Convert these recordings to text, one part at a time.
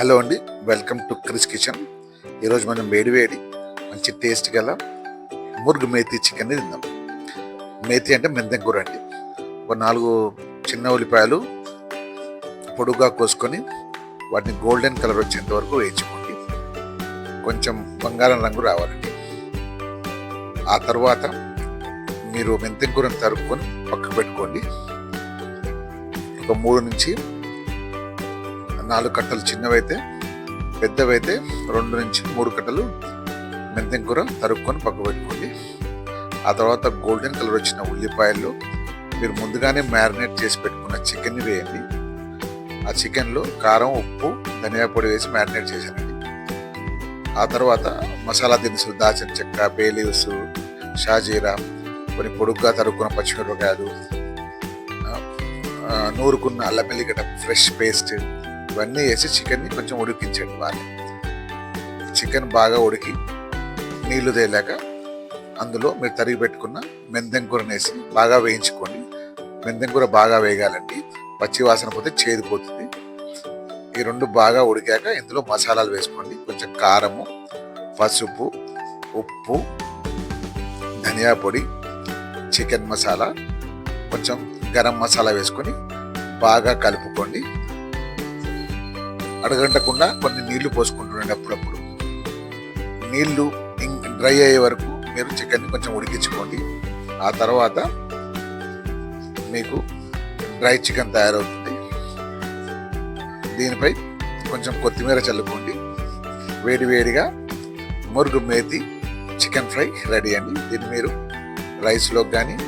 Hello అండి, welcome to Chris kitchen. ఈరోజు మనం వేడి వేడి మంచి టేస్ట్ గల ముర్గ్ మేతి చికెన్ తిందాం. మేతి అంటే మెంతం కూర అండి. ఒక 4 చిన్న ఉల్లిపాయలు పొడుగా కోసుకొని వాటిని గోల్డెన్ కలర్ వచ్చేంత వరకు వేయించుకోండి. కొంచెం బంగారం రంగు రావాలండి. ఆ తర్వాత మీరు మెంతం కూరను తరుక్కొని పక్కకు పెట్టుకోండి. ఒక 3 నుంచి 4 కట్టలు చిన్నవైతే, పెద్దవైతే 2 నుంచి 3 కట్టలు మెంతం కూర తరుక్కొని పక్కకు పెట్టుకోండి. ఆ తర్వాత గోల్డెన్ కలర్ వచ్చిన ఉల్లిపాయలు మీరు ముందుగానే మ్యారినేట్ చేసి పెట్టుకున్న చికెన్ని వేయండి. ఆ చికెన్లో కారం, ఉప్పు, ధనియా పొడి వేసి మ్యారినేట్ చేశానండి. ఆ తర్వాత మసాలా దినుసులు, దాల్చిన చెక్క, బే లీవ్స్, షాజీరా, కొన్ని పొడుగ్గా తరుక్కున్న పచ్చిమిరపకాయలు, నూరుకున్న అల్లం వెల్లిగడ్డ ఫ్రెష్ పేస్ట్ ఇవన్నీ వేసి చికెన్ని కొంచెం ఉడికించండి. బాగా చికెన్ బాగా ఉడికి నీళ్లు తేలాక అందులో మీరు తరిగి పెట్టుకున్న మెంతం కూరని వేసి బాగా వేయించుకోండి. మెంతం కూర బాగా వేగాలండి, పచ్చి వాసన పోతే చేదిపోతుంది. ఈ 2 బాగా ఉడికాక ఇందులో మసాలాలు వేసుకోండి. కొంచెం కారము, పసుపు, ఉప్పు, ధనియా పొడి, చికెన్ మసాలా, కొంచెం గరం మసాలా వేసుకొని బాగా కలుపుకోండి. అడగంటకుండా కొన్ని నీళ్లు పోసుకుంటుండండి. అప్పుడప్పుడు నీళ్లు డ్రై అయ్యే వరకు మీరు చికెన్ని కొంచెం ఉడికించుకోండి. ఆ తర్వాత మీకు డ్రై చికెన్ తయారవుతుంది. దీనిపై కొంచెం కొత్తిమీర చల్లుకోండి. వేడి వేడిగా murgh methi chicken fry ready అండి. దీన్ని మీరు రైస్లోకి కానీ,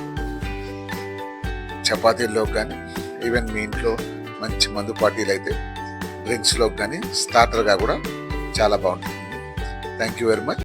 చపాతీల్లోకి కానీ, ఈవెన్ మీ ఇంట్లో మంచి మందు పార్టీలు అయితే డ్రింక్స్లోకి కానీ స్టార్టర్గా కూడా చాలా బాగుంటుంది. Thank you very much.